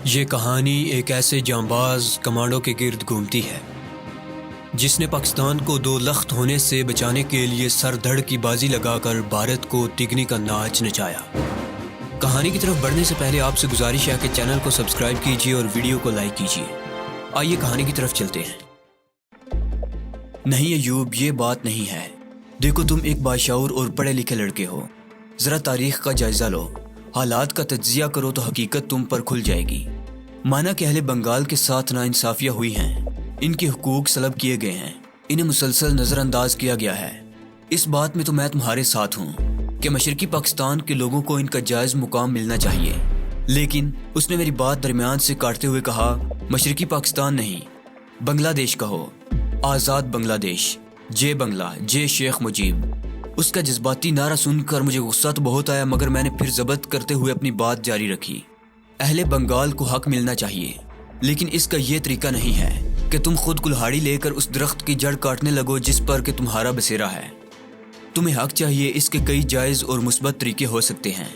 یہ کہانی ایک ایسے جانباز کمانڈو کے گرد گھومتی ہے جس نے پاکستان کو دو لخت ہونے سے بچانے کے لیے سر دھڑ کی بازی لگا کر بھارت کو تگنی کا ناچ نچایا۔ کہانی کی طرف بڑھنے سے پہلے آپ سے گزارش ہے کہ چینل کو سبسکرائب کیجیے اور ویڈیو کو لائک کیجیے۔ آئیے کہانی کی طرف چلتے ہیں۔ نہیں ایوب، یہ بات نہیں ہے۔ دیکھو، تم ایک باشعور اور پڑھے لکھے لڑکے ہو، ذرا تاریخ کا جائزہ لو، حالات کا تجزیہ کرو تو حقیقت تم پر کھل جائے گی۔ مانا کہ اہل بنگال کے ساتھ ناانصافیاں ہوئی ہیں، ان کے حقوق سلب کیے گئے ہیں، انہیں مسلسل نظر انداز کیا گیا ہے۔ اس بات میں تو میں تمہارے ساتھ ہوں کہ مشرقی پاکستان کے لوگوں کو ان کا جائز مقام ملنا چاہیے، لیکن اس نے میری بات درمیان سے کاٹتے ہوئے کہا، مشرقی پاکستان نہیں، بنگلہ دیش کہو، آزاد بنگلہ دیش، جے بنگلہ، جے شیخ مجیب۔ اس کا جذباتی نعرہ سن کر مجھے غصہ تو بہت آیا، مگر میں نے پھر ضبط کرتے ہوئے اپنی بات جاری رکھی۔ اہل بنگال کو حق ملنا چاہیے، لیکن اس کا یہ طریقہ نہیں ہے کہ تم خود کلہاڑی لے کر اس درخت کی جڑ کاٹنے لگو جس پر کہ تمہارا بسیرا ہے۔ تمہیں حق چاہیے، اس کے کئی جائز اور مثبت طریقے ہو سکتے ہیں،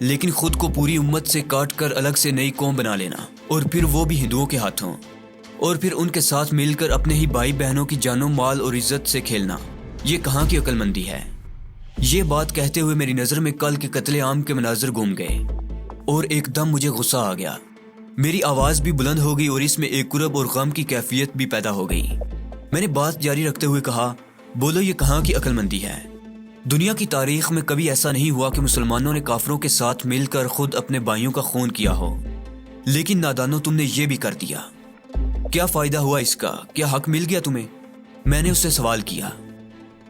لیکن خود کو پوری امت سے کاٹ کر الگ سے نئی قوم بنا لینا، اور پھر وہ بھی ہندوؤں کے ہاتھوں، اور پھر ان کے ساتھ مل کر اپنے ہی بھائی بہنوں کی جان و مال اور عزت سے کھیلنا، یہ کہاں کی عقل مندی ہے؟ یہ بات کہتے ہوئے میری نظر میں کل کے قتل عام کے مناظر گھوم گئے، اور ایک دم مجھے غصہ آ گیا۔ میری آواز بھی بلند ہو گئی اور اس میں ایک کرب اور غم کی کیفیت بھی پیدا ہو گئی۔ میں نے بات جاری رکھتے ہوئے کہا، بولو، یہ کہاں کی عقل مندی ہے؟ دنیا کی تاریخ میں کبھی ایسا نہیں ہوا کہ مسلمانوں نے کافروں کے ساتھ مل کر خود اپنے بھائیوں کا خون کیا ہو، لیکن نادانوں تم نے یہ بھی کر دیا۔ کیا فائدہ ہوا اس کا؟ کیا حق مل گیا تمہیں؟ میں نے اس سے سوال کیا۔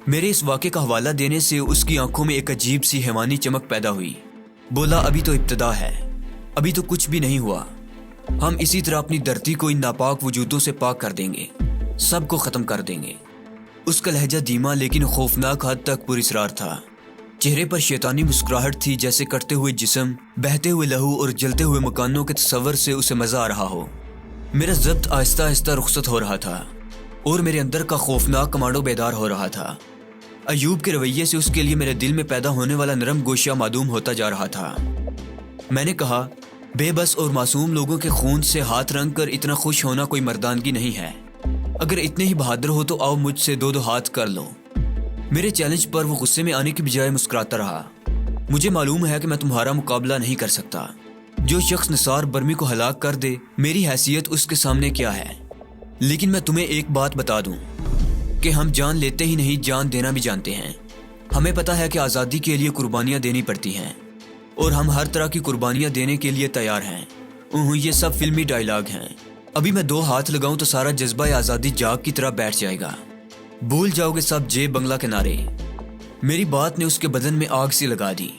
میرے اس واقعے کا حوالہ دینے سے اس کی آنکھوں میں ایک عجیب سی حیوانی چمک پیدا ہوئی۔ بولا، ابھی تو ابتدا ہے، ابھی تو کچھ بھی نہیں ہوا۔ ہم اسی طرح اپنی دھرتی کو ان ناپاک وجودوں سے پاک کر دیں گے، سب کو ختم کر دیں گے۔ اس کا لہجہ دھیما لیکن خوفناک حد تک پراسرار تھا۔ چہرے پر شیطانی مسکراہٹ تھی، جیسے کٹتے ہوئے جسم، بہتے ہوئے لہو اور جلتے ہوئے مکانوں کے تصور سے اسے مزہ آ رہا ہو۔ میرا ضبط آہستہ آہستہ رخصت ہو رہا تھا اور میرے اندر کا خوفناک کمانڈو بیدار ہو رہا تھا۔ ایوب کے رویے سے اس کے لیے میرے دل میں پیدا ہونے والا نرم گوشہ معدوم ہوتا جا رہا تھا۔ میں نے کہا، بے بس اور معصوم لوگوں کے خون سے ہاتھ رنگ کر اتنا خوش ہونا کوئی مردانگی نہیں ہے۔ اگر اتنے ہی بہادر ہو تو آؤ مجھ سے دو دو ہاتھ کر لو۔ میرے چیلنج پر وہ غصے میں آنے کی بجائے مسکراتا رہا۔ مجھے معلوم ہے کہ میں تمہارا مقابلہ نہیں کر سکتا۔ جو شخص نثار برمی کو ہلاک کر دے، میری حیثیت اس کے سامنے کیا ہے؟ لیکن میں تمہیں ایک بات بتا دوں کہ ہم جان لیتے ہی نہیں، جان دینا بھی جانتے ہیں۔ ہمیں پتہ ہے کہ آزادی کے لیے قربانیاں دینی پڑتی ہیں، اور ہم ہر طرح کی قربانیاں دینے کے لیے تیار ہیں۔ یہ سب فلمی ڈائیلاگ ہیں۔ ابھی میں دو ہاتھ لگاؤں تو سارا جذبہ آزادی جاگ کی طرح بیٹھ جائے گا، بھول جاؤ گے سب جے بنگلہ کے نعرے۔ میری بات نے اس کے بدن میں آگ سی لگا دی۔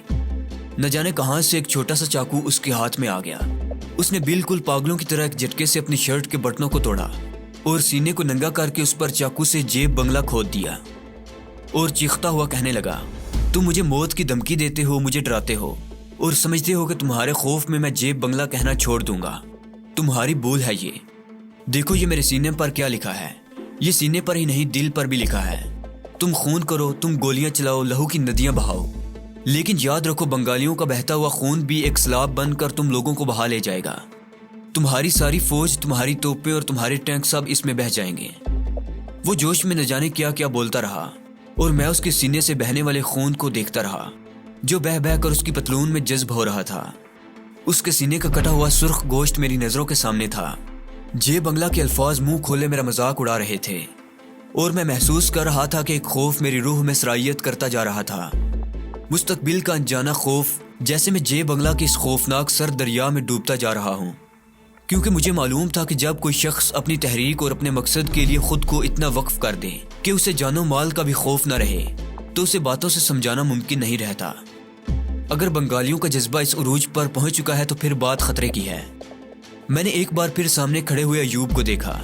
نہ جانے کہاں سے ایک چھوٹا سا چاقو اس کے ہاتھ میں آ گیا۔ اس نے بالکل پاگلوں کی طرح ایک جھٹکے سے اپنی شرٹ کے بٹنوں کو توڑا اور سینے کو ننگا کر کے اس پر چاقو سے جے بنگلہ کھود دیا، اور چیختا ہوا کہنے لگا، تم مجھے موت کی دھمکی دیتے ہو، مجھے ڈراتے ہو، اور سمجھتے ہو کہ تمہارے خوف میں جے بنگلہ کہنا چھوڑ دوں گا۔ تمہاری بھول ہے یہ۔ دیکھو یہ میرے سینے پر کیا لکھا ہے۔ یہ سینے پر ہی نہیں، دل پر بھی لکھا ہے۔ تم خون کرو، تم گولیاں چلاؤ، لہو کی ندیاں بہاؤ، لیکن یاد رکھو بنگالیوں کا بہتا ہوا خون بھی ایک سیلاب بن کر تم لوگوں کو بہا لے جائے گا۔ تمہاری ساری فوج، تمہاری توپیں اور تمہارے ٹینک سب اس میں بہہ جائیں گے۔ وہ جوش میں نہ جانے کیا کیا بولتا رہا، اور میں اس کے سینے سے بہنے والے خون کو دیکھتا رہا جو بہہ بہہ کر اس کی پتلون میں جذب ہو رہا تھا۔ اس کے سینے کا کٹا ہوا سرخ گوشت میری نظروں کے سامنے تھا۔ جے بنگلہ کے الفاظ منہ کھولے میرا مذاق اڑا رہے تھے، اور میں محسوس کر رہا تھا کہ ایک خوف میری روح میں سرایت کرتا جا رہا تھا، مستقبل کا انجانہ خوف، جیسے میں جے بنگلہ کے اس خوفناک سر دریا میں ڈوبتا جا رہا ہوں۔ کیونکہ مجھے معلوم تھا کہ جب کوئی شخص اپنی تحریک اور اپنے مقصد کے لیے خود کو اتنا وقف کر دے کہ اسے جان و مال کا بھی خوف نہ رہے، تو اسے باتوں سے سمجھانا ممکن نہیں رہتا۔ اگر بنگالیوں کا جذبہ اس عروج پر پہنچ چکا ہے تو پھر بات خطرے کی ہے۔ میں نے ایک بار پھر سامنے کھڑے ہوئے ایوب کو دیکھا،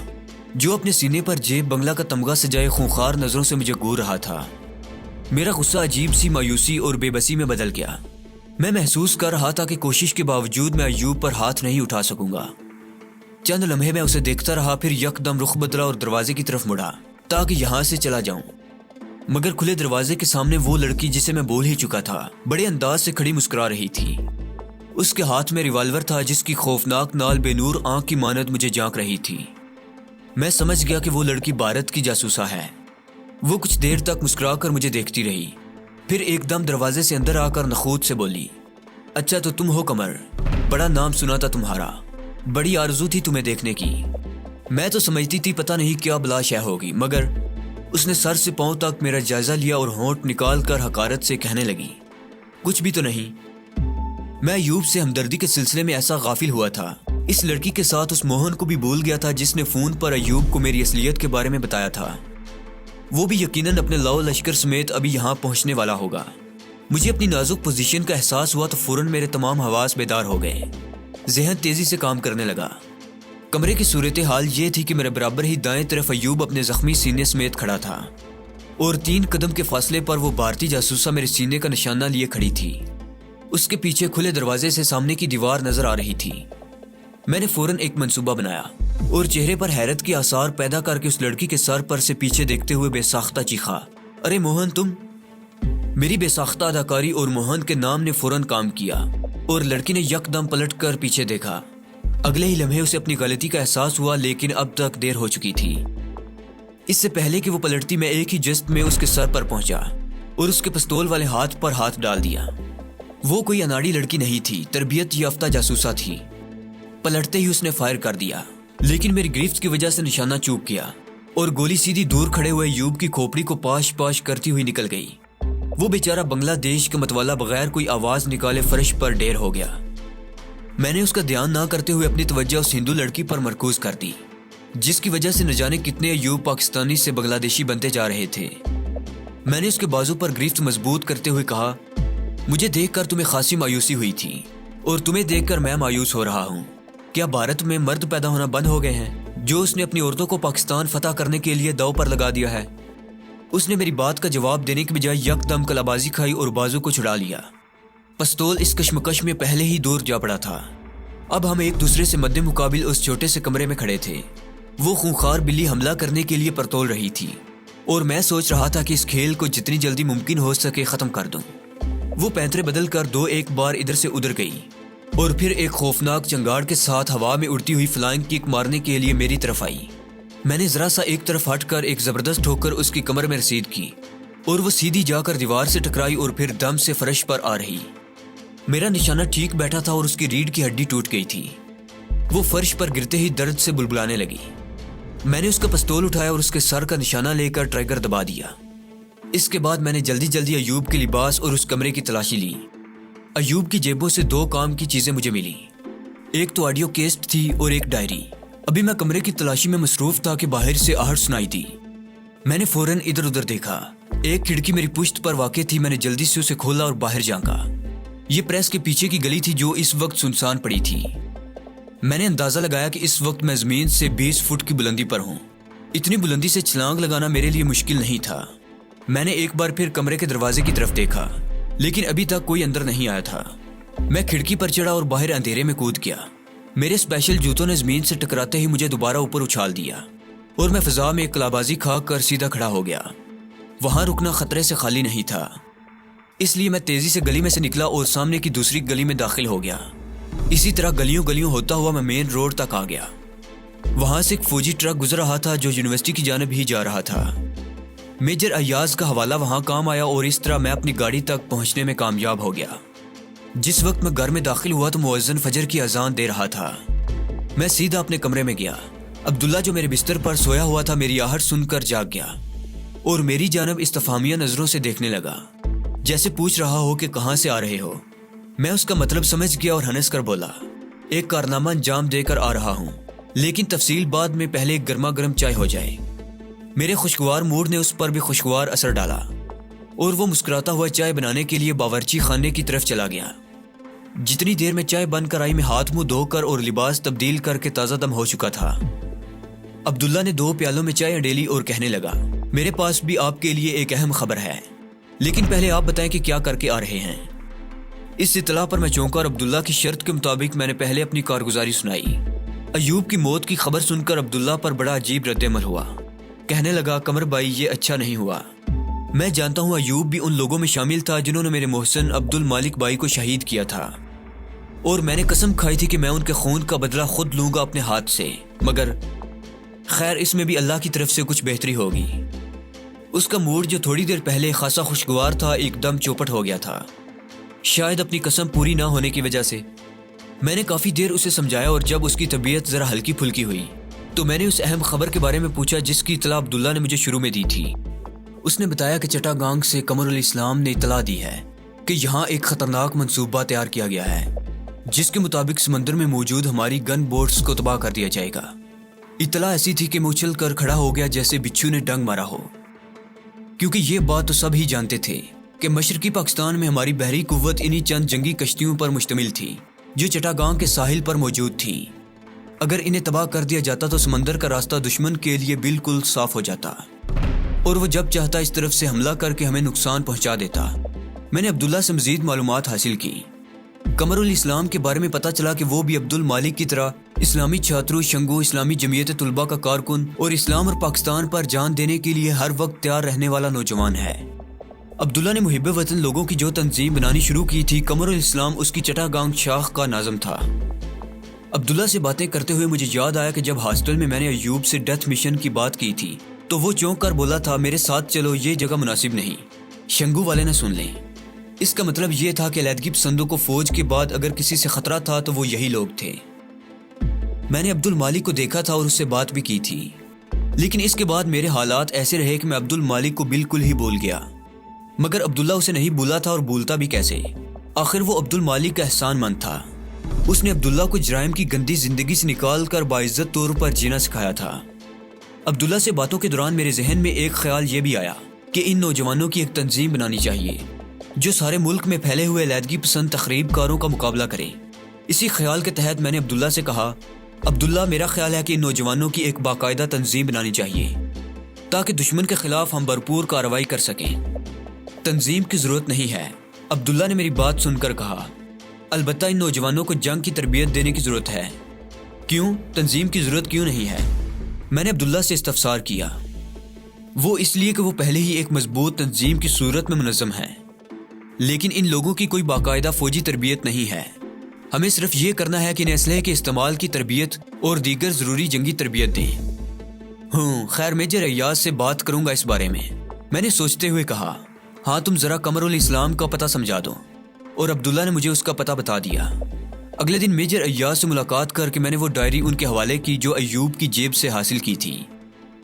جو اپنے سینے پر جے بنگلہ کا تمغہ سجائے خونخوار نظروں سے مجھے گور رہا تھا۔ میرا غصہ عجیب سی مایوسی اور بے بسی میں بدل گیا۔ میں محسوس کر رہا تھا کہ کوشش کے باوجود میں ایوب پر ہاتھ نہیں اٹھا سکوں گا۔ چند لمحے میں اسے دیکھتا رہا، پھر یک دم رخ بدلا اور دروازے کی طرف مڑا تاکہ یہاں سے چلا جاؤں، مگر کھلے دروازے کے سامنے وہ لڑکی جسے میں بول ہی چکا تھا بڑے انداز سے کھڑی مسکرا رہی تھی۔ اس کے ہاتھ میں ریوالور تھا جس کی خوفناک نال بے نور آنکھ کی مانند مجھے جھانک رہی تھی۔ میں سمجھ گیا کہ وہ لڑکی بھارت کی جاسوسہ ہے۔ وہ کچھ دیر تک مسکرا کر مجھے دیکھتی رہی، پھر ایک دم دروازے سے اندر آ کر نخوت سے بولی، اچھا تو تم ہو قمر، بڑا نام سنا تھا تمہارا، بڑی آرزو تھی تمہیں دیکھنے کی۔ میں تو سمجھتی تھی پتہ نہیں کیا بلا شے ہوگی، مگر اس نے سر سے پاؤں تک میرا جائزہ لیا اور ہونٹ نکال کر حقارت سے کہنے لگی، کچھ بھی تو نہیں۔ میں ایوب سے ہمدردی کے سلسلے میں ایسا غافل ہوا تھا، اس لڑکی کے ساتھ اس موہن کو بھی بھول گیا تھا جس نے فون پر ایوب کو میری اصلیت کے بارے میں بتایا تھا۔ وہ بھی یقیناً اپنے لاؤ لشکر سمیت ابھی یہاں پہنچنے والا ہوگا۔ مجھے اپنی نازک پوزیشن کا احساس ہوا تو فوراً میرے تمام حواس بیدار ہو گئے۔ ذہن تیزی سے کام کرنے لگا۔ کمرے کی صورتحال یہ تھی کہ میرے برابر ہی دائیں طرف ایوب اپنے زخمی سینے سمیت کھڑا تھا، اور 3 قدم کے فاصلے پر وہ بھارتی جاسوسہ میرے سینے کا نشانہ لیے کھڑی تھی۔ اس کے پیچھے کھلے دروازے سے سامنے کی دیوار نظر آ رہی تھی۔ میں نے فوراً ایک منصوبہ بنایا اور چہرے پر حیرت کے آثار پیدا کر کے اس لڑکی کے سر پر سے پیچھے دیکھتے ہوئے بے ساختہ چیخا، ارے موہن تم! میری بے ساختہ اداکاری اور موہن کے نام نے فوراً کام کیا، اور لڑکی نے یک دم پلٹ کر پیچھے دیکھا۔ اگلے ہی لمحے اسے اپنی غلطی کا احساس ہوا، لیکن اب تک دیر ہو چکی تھی۔ اس سے پہلے کہ وہ پلٹتی میں ایک ہی جست میں اس کے سر پر پہنچا اور اس کے پستول والے ہاتھ پر ہاتھ ڈال دیا۔ وہ کوئی اناڑی لڑکی نہیں تھی، تربیت یافتہ جاسوسہ تھی۔ پلٹتے ہی اس نے فائر کر دیا، لیکن میری گرفت کی وجہ سے نشانہ چوک گیا اور گولی سیدھی دور کھڑے ہوئے ایوب کی کھوپڑی کو پاش پاش کرتی ہوئی نکل گئی۔ وہ بیچارہ بنگلہ دیش کا متوالا بغیر کوئی آواز نکالے فرش پر ڈیر ہو گیا۔ میں نے اس کا دھیان نہ کرتے ہوئے اپنی توجہ اس ہندو لڑکی پر مرکوز کر دی، جس کی وجہ سے نہ جانے کتنے ایوب پاکستانی سے بنگلہ دیشی بنتے جا رہے تھے۔ میں نے اس کے بازو پر گرفت مضبوط کرتے ہوئے کہا، مجھے دیکھ کر تمہیں خاصی مایوسی ہوئی تھی، اور تمہیں دیکھ کر میں مایوس ہو رہا ہوں۔ کیا بھارت میں مرد پیدا ہونا بند ہو گئے ہیں جو اس نے اپنی عورتوں کو پاکستان فتح کرنے کے لیے داؤ پر لگا دیا ہے؟ اس نے میری بات کا جواب دینے کے بجائے یک دم کلابازی کھائی اور بازو کو چھڑا لیا۔ پستول اس کشمکش میں پہلے ہی دور جا پڑا تھا۔ اب ہم ایک دوسرے سے مد مقابل اس چھوٹے سے کمرے میں کھڑے تھے۔ وہ خونخوار بلی حملہ کرنے کے لیے پرتول رہی تھی، اور میں سوچ رہا تھا کہ اس کھیل کو جتنی جلدی ممکن ہو سکے ختم کر دوں۔ وہ پینترے بدل کر 2-1 بار ادھر سے ادھر گئی، اور پھر ایک خوفناک چنگاڑ کے ساتھ ہوا میں اڑتی ہوئی فلائنگ کک مارنے کے لیے میری طرف آئی۔ میں نے ذرا سا ایک طرف ہٹ کر ایک زبردست ٹھوکر اس کی کمر میں رسید کی، اور وہ سیدھی جا کر دیوار سے ٹکرائی اور پھر دم سے فرش پر آ رہی۔ میرا نشانہ ٹھیک بیٹھا تھا اور اس کی ریڑھ کی ہڈی ٹوٹ گئی تھی۔ وہ فرش پر گرتے ہی درد سے بلبلانے لگی۔ میں نے اس کا پستول اٹھایا اور اس کے سر کا نشانہ لے کر ٹریگر دبا دیا۔ اس کے بعد میں نے جلدی جلدی ایوب کے لباس اور اس کمرے کی تلاشی لی۔ ایوب کی جیبوں سے 2 کام کی چیزیں مجھے ملی، ایک تو آڈیو کیسٹ تھی اور ایک ڈائری۔ ابھی میں کمرے کی تلاشی میں مصروف تھا کہ باہر سے آہٹ سنائی دی۔ میں نے فوراً ادھر ادھر دیکھا۔ ایک کھڑکی میری پشت پر واقع تھی۔ میں نے جلدی سے اسے کھولا اور باہر جھانکا۔ یہ پریس کے پیچھے کی گلی تھی جو اس وقت سنسان پڑی تھی۔ میں نے اندازہ لگایا کہ اس وقت میں زمین سے 20 فٹ کی بلندی پر ہوں۔ اتنی بلندی سے چھلانگ لگانا میرے لیے مشکل نہیں تھا۔ میں نے ایک بار پھر کمرے کے دروازے کی طرف دیکھا، لیکن ابھی تک کوئی اندر نہیں آیا تھا۔ میں کھڑکی پر چڑھا اور باہر اندھیرے میں کود گیا۔ میرے اسپیشل جوتوں نے زمین سے ٹکراتے ہی مجھے دوبارہ اوپر اچھال دیا، اور میں فضا میں ایک کلابازی کھا کر سیدھا کھڑا ہو گیا۔ وہاں رکنا خطرے سے خالی نہیں تھا، اس لیے میں تیزی سے گلی میں سے نکلا اور سامنے کی دوسری گلی میں داخل ہو گیا۔ اسی طرح گلیوں گلیوں ہوتا ہوا میں مین روڈ تک آ گیا۔ وہاں سے ایک فوجی ٹرک گزر رہا تھا جو یونیورسٹی کی جانب ہی جا رہا تھا۔ میجر ایاز کا حوالہ وہاں کام آیا اور اس طرح میں اپنی گاڑی تک پہنچنے میں کامیاب ہو گیا۔ جس وقت میں گھر میں داخل ہوا تو مؤذن فجر کی اذان دے رہا تھا۔ میں سیدھا اپنے کمرے میں گیا۔ عبداللہ جو میرے بستر پر سویا ہوا تھا میری آہٹ سن کر جاگ گیا اور میری جانب استفہامیہ نظروں سے دیکھنے لگا، جیسے پوچھ رہا ہو کہ کہاں سے آ رہے ہو۔ میں اس کا مطلب سمجھ گیا اور ہنس کر بولا، ایک کارنامہ انجام دے کر آ رہا ہوں، لیکن تفصیل بعد میں، پہلے ایک گرما گرم چائے ہو جائے۔ میرے خوشگوار موڈ نے اس پر بھی خوشگوار اثر ڈالا اور وہ مسکراتا ہوا چائے بنانے کے لیے باورچی خانے کی طرف چلا گیا۔ جتنی دیر میں چائے بن کر آئی میں ہاتھ منہ دھو کر اور لباس تبدیل کر کے تازہ دم ہو چکا تھا۔ عبداللہ نے 2 پیالوں میں چائے ڈیلی اور کہنے لگا، میرے پاس بھی آپ کے لیے ایک اہم خبر ہے، لیکن پہلے آپ بتائیں کہ کیا کر کے آ رہے ہیں۔ اس اطلاع پر میں چونکا اور عبداللہ کی شرط کے مطابق میں نے پہلے اپنی کارگزاری سنائی۔ ایوب کی موت کی خبر سن کر عبداللہ پر بڑا عجیب رد عمل ہوا۔ کہنے لگا، قمر بھائی یہ اچھا نہیں ہوا۔ میں جانتا ہوں ایوب بھی ان لوگوں میں شامل تھا جنہوں نے میرے محسن عبد المالک بھائی کو شہید کیا تھا۔ اور میں نے قسم کھائی تھی کہ میں ان کے خون کا بدلہ خود لوں گا اپنے ہاتھ سے، مگر خیر اس میں بھی اللہ کی طرف سے کچھ بہتری ہوگی۔ اس کا موڈ جو تھوڑی دیر پہلے خاصا خوشگوار تھا ایک دم چوپٹ ہو گیا تھا، شاید اپنی قسم پوری نہ ہونے کی وجہ سے۔ میں نے کافی دیر اسے سمجھایا اور جب اس کی طبیعت ذرا ہلکی پھلکی ہوئی تو میں نے اس اہم خبر کے بارے میں پوچھا جس کی اطلاع عبداللہ نے مجھے شروع میں دی تھی۔ اس نے بتایا کہ چٹاگانگ سے قمر الاسلام نے اطلاع دی ہے کہ یہاں ایک خطرناک منصوبہ تیار کیا گیا ہے جس کے مطابق سمندر میں موجود ہماری گن بوٹس کو تباہ کر دیا جائے گا۔ اطلاع ایسی تھی کہ میں اچھل کر کھڑا ہو گیا جیسے بچھو نے ڈنگ مارا ہو، کیونکہ یہ بات تو سب ہی جانتے تھے کہ مشرقی پاکستان میں ہماری بحری قوت انہی چند جنگی کشتیوں پر مشتمل تھی جو چٹاگانگ کے ساحل پر موجود تھیں۔ اگر انہیں تباہ کر دیا جاتا تو سمندر کا راستہ دشمن کے لیے بالکل صاف ہو جاتا اور وہ جب چاہتا اس طرف سے حملہ کر کے ہمیں نقصان پہنچا دیتا۔ میں نے عبداللہ سے مزید معلومات حاصل کی۔ قمر الاسلام کے بارے میں پتہ چلا کہ وہ بھی عبد المالک کی طرح اسلامی چھاتروں شنگو اسلامی جمعیت طلباء کا کارکن اور اسلام اور پاکستان پر جان دینے کے لیے ہر وقت تیار رہنے والا نوجوان ہے۔ عبداللہ نے محب وطن لوگوں کی جو تنظیم بنانی شروع کی تھی، قمر الاسلام اس کی چٹاگانگ شاخ کا ناظم تھا۔ عبداللہ سے باتیں کرتے ہوئے مجھے یاد آیا کہ جب ہاسٹل میں میں نے ایوب سے ڈیتھ مشن کی بات کی تھی تو وہ چونک کر بولا تھا میرے ساتھ چلو، یہ جگہ مناسب نہیں، شنگو والے نہ سن لیں۔ اس کا مطلب یہ تھا کہ علیحدگی پسندوں کو فوج کے بعد اگر کسی سے خطرہ تھا تو وہ یہی لوگ تھے۔ میں نے عبد المالک کو دیکھا تھا اور اس سے بات بھی کی تھی، لیکن اس کے بعد میرے حالات ایسے رہے کہ میں عبد المالک کو بالکل ہی بھول گیا، مگر عبداللہ اسے نہیں بھولا تھا اور بھولتا بھی کیسے؟ آخر وہ عبد المالک کا احسان مند تھا۔ اس نے عبداللہ کو جرائم کی گندی زندگی سے نکال کر باعزت طور پر جینا سکھایا تھا۔ عبداللہ سے باتوں کے دوران میرے ذہن میں ایک خیال یہ بھی آیا کہ ان نوجوانوں کی ایک تنظیم بنانی چاہیے جو سارے ملک میں پھیلے ہوئے علیحدگی پسند تخریب کاروں کا مقابلہ کرے۔ اسی خیال کے تحت میں نے عبداللہ سے کہا، عبداللہ میرا خیال ہے کہ ان نوجوانوں کی ایک باقاعدہ تنظیم بنانی چاہیے تاکہ دشمن کے خلاف ہم بھرپور کارروائی کر سکیں۔ تنظیم کی ضرورت نہیں ہے، عبداللہ نے میری بات سن کر کہا، البتہ ان نوجوانوں کو جنگ کی تربیت دینے کی ضرورت ہے۔ کیوں؟ تنظیم کی ضرورت کیوں نہیں ہے؟ میں نے عبداللہ سے استفسار کیا۔ وہ اس لیے کہ وہ پہلے ہی ایک مضبوط تنظیم کی صورت میں منظم ہیں، لیکن ان لوگوں کی کوئی باقاعدہ فوجی تربیت نہیں ہے۔ ہمیں صرف یہ کرنا ہے کہ انہیں اسلحے کے استعمال کی تربیت اور دیگر ضروری جنگی تربیت دیں۔ خیر میجر ایاز سے بات کروں گا اس بارے میں نے سوچتے ہوئے کہا۔ ہاں تم ذرا قمر الاسلام کا پتہ سمجھا دو، اور عبداللہ نے مجھے اس کا پتہ بتا دیا۔ اگلے دن میجر ایاز سے ملاقات کر کے میں نے وہ ڈائری ان کے حوالے کی جو ایوب کی جیب سے حاصل کی تھی۔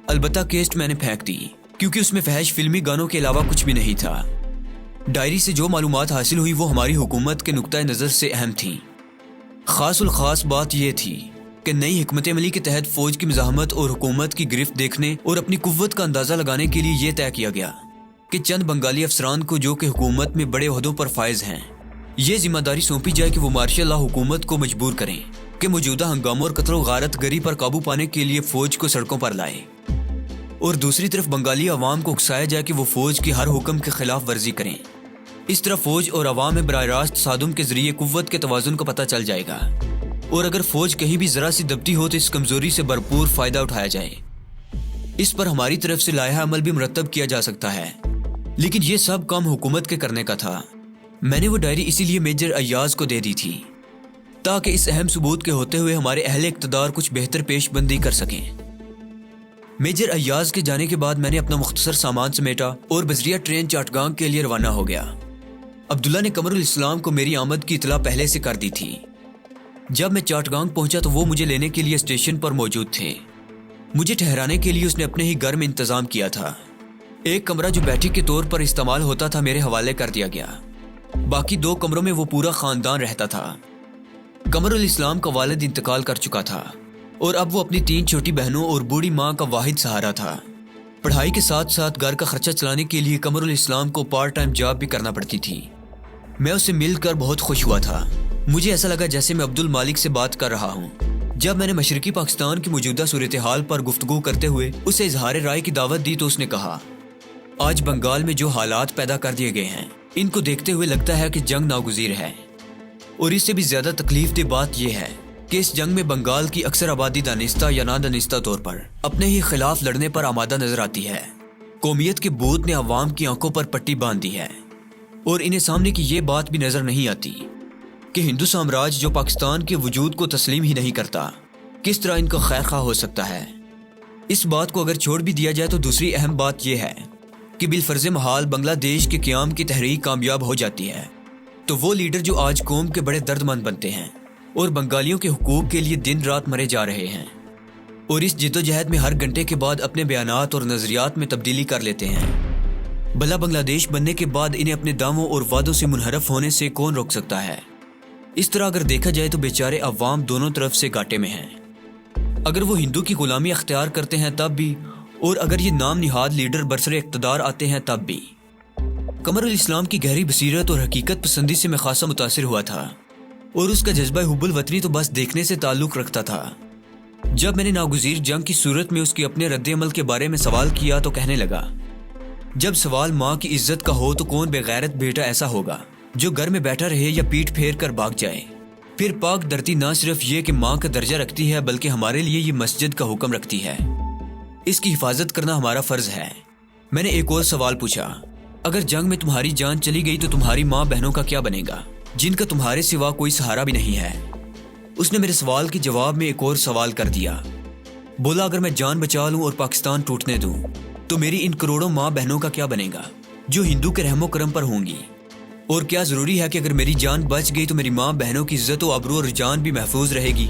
البتہ کیسٹ میں نے پھینک دی کیونکہ اس میں فحش فلمی گانوں کے علاوہ کچھ بھی نہیں تھا۔ ڈائری سے جو معلومات حاصل ہوئی وہ ہماری حکومت کے نقطۂ نظر سے اہم تھیں۔ خاص الخاص بات یہ تھی کہ نئی حکمت عملی کے تحت فوج کی مزاحمت اور حکومت کی گرفت دیکھنے اور اپنی قوت کا اندازہ لگانے کے لیے یہ طے کیا گیا کہ چند بنگالی افسران کو جو کہ حکومت میں بڑے عہدوں پر فائز ہیں یہ ذمہ داری سونپی جائے کہ وہ مارشل لا حکومت کو مجبور کریں کہ موجودہ ہنگاموں اور قتل و غارت گری پر قابو پانے کے لیے فوج کو سڑکوں پر لائے، اور دوسری طرف بنگالی عوام کو اکسایا جائے کہ وہ فوج کی ہر حکم کے خلاف ورزی کریں۔ اس طرح فوج اور عوام میں براہ راست تصادم کے ذریعے قوت کے توازن کا پتہ چل جائے گا، اور اگر فوج کہیں بھی ذرا سی دبتی ہو تو اس کمزوری سے بھرپور فائدہ اٹھایا جائے۔ اس پر ہماری طرف سے لائحہ عمل بھی مرتب کیا جا سکتا ہے، لیکن یہ سب کام حکومت کے کرنے کا تھا۔ میں نے وہ ڈائری اسی لیے میجر ایاز کو دے دی تھی تاکہ اس اہم ثبوت کے ہوتے ہوئے ہمارے اہل اقتدار کچھ بہتر پیش بندی کر سکیں۔ میجر ایاز کے جانے کے بعد میں نے اپنا مختصر سامان سمیٹا اور بذریعہ ٹرین چاٹگانگ کے لیے روانہ ہو گیا۔ عبداللہ نے قمر الاسلام کو میری آمد کی اطلاع پہلے سے کر دی تھی۔ جب میں چاٹگانگ پہنچا تو وہ مجھے لینے کے لیے اسٹیشن پر موجود تھے۔ مجھے ٹھہرانے کے لیے اس نے اپنے ہی گھر میں انتظام کیا تھا۔ ایک کمرہ جو بیٹھک کے طور پر استعمال ہوتا تھا میرے حوالے کر دیا گیا، باقی 2 کمروں میں وہ پورا خاندان رہتا تھا۔ قمر الاسلام کا والد انتقال کر چکا تھا اور اب وہ اپنی 3 چھوٹی بہنوں اور بوڑھی ماں کا واحد سہارا تھا۔ پڑھائی کے ساتھ ساتھ گھر کا خرچہ چلانے کے لیے قمر الاسلام کو پارٹ ٹائم جاب بھی کرنا پڑتی تھی۔ میں اسے مل کر بہت خوش ہوا تھا۔ مجھے ایسا لگا جیسے میں عبد المالک سے بات کر رہا ہوں۔ جب میں نے مشرقی پاکستان کی موجودہ صورتحال پر گفتگو کرتے ہوئے اسے اظہار رائے کی دعوت دی تو اس نے کہا، آج بنگال میں جو حالات پیدا کر دیے گئے ہیں ان کو دیکھتے ہوئے لگتا ہے کہ جنگ ناگزیر ہے، اور اس سے بھی زیادہ تکلیف دہ بات یہ ہے کہ اس جنگ میں بنگال کی اکثر آبادی دانستہ یا نادانستہ طور پر اپنے ہی خلاف لڑنے پر آمادہ نظر آتی ہے۔ قومیت کے بھوت نے عوام کی آنکھوں پر پٹی باندھ دی ہے، اور انہیں سامنے کی یہ بات بھی نظر نہیں آتی کہ ہندو سامراج جو پاکستان کے وجود کو تسلیم ہی نہیں کرتا کس طرح ان کا خیر خواہ ہو سکتا ہے۔ اس بات کو اگر چھوڑ بھی دیا جائے تو دوسری اہم بات یہ ہے کہ بالفرض محال بنگلہ دیش کے قیام کی تحریک کامیاب ہو جاتی ہے تو وہ لیڈر جو آج قوم کے بڑے درد مند بنتے ہیں اور بنگالیوں کے حقوق کے لیے دن رات مرے جا رہے ہیں اور اس جدوجہد میں ہر گھنٹے کے بعد اپنے بیانات اور نظریات میں تبدیلی کر لیتے ہیں، بھلا بنگلہ دیش بننے کے بعد انہیں اپنے دعووں اور وعدوں سے منحرف ہونے سے کون روک سکتا ہے؟ اس طرح اگر دیکھا جائے تو بیچارے عوام دونوں طرف سے گھاٹے میں ہیں۔ اگر وہ ہندو کی غلامی اختیار کرتے ہیں تب بھی، اور اگر یہ نام نہاد لیڈر برسر اقتدار آتے ہیں تب بھی۔ قمر الاسلام کی گہری بصیرت اور حقیقت پسندی سے میں خاصا متاثر ہوا تھا اور اس کا جذبہ حب الوطنی تو بس دیکھنے سے تعلق رکھتا تھا۔ جب میں نے ناگزیر جنگ کی صورت میں اس کے اپنے رد عمل کے بارے میں سوال کیا تو کہنے لگا، جب سوال ماں کی عزت کا ہو تو کون بے غیرت بیٹا ایسا ہوگا جو گھر میں بیٹھا رہے یا پیٹ پھیر کر بھاگ جائے؟ پھر پاک دھرتی نہ صرف یہ کہ ماں کا درجہ رکھتی ہے بلکہ ہمارے لیے یہ مسجد کا حکم رکھتی ہے، اس کی حفاظت کرنا ہمارا فرض ہے۔ میں نے ایک اور سوال پوچھا، اگر جنگ میں تمہاری جان چلی گئی تو تمہاری ماں بہنوں کا کیا بنے گا جن کا تمہارے سوا کوئی سہارا بھی نہیں ہے؟ اس نے میرے سوال کے جواب میں ایک اور سوال کر دیا، بولا اگر میں جان بچا لوں اور پاکستان ٹوٹنے دوں تو میری ان کروڑوں ماں بہنوں کا کیا بنے گا جو ہندو کے رحم و کرم پر ہوں گی؟ اور کیا ضروری ہے کہ اگر میری جان بچ گئی تو میری ماں بہنوں کی عزت و آبرو اور جان بھی محفوظ رہے گی؟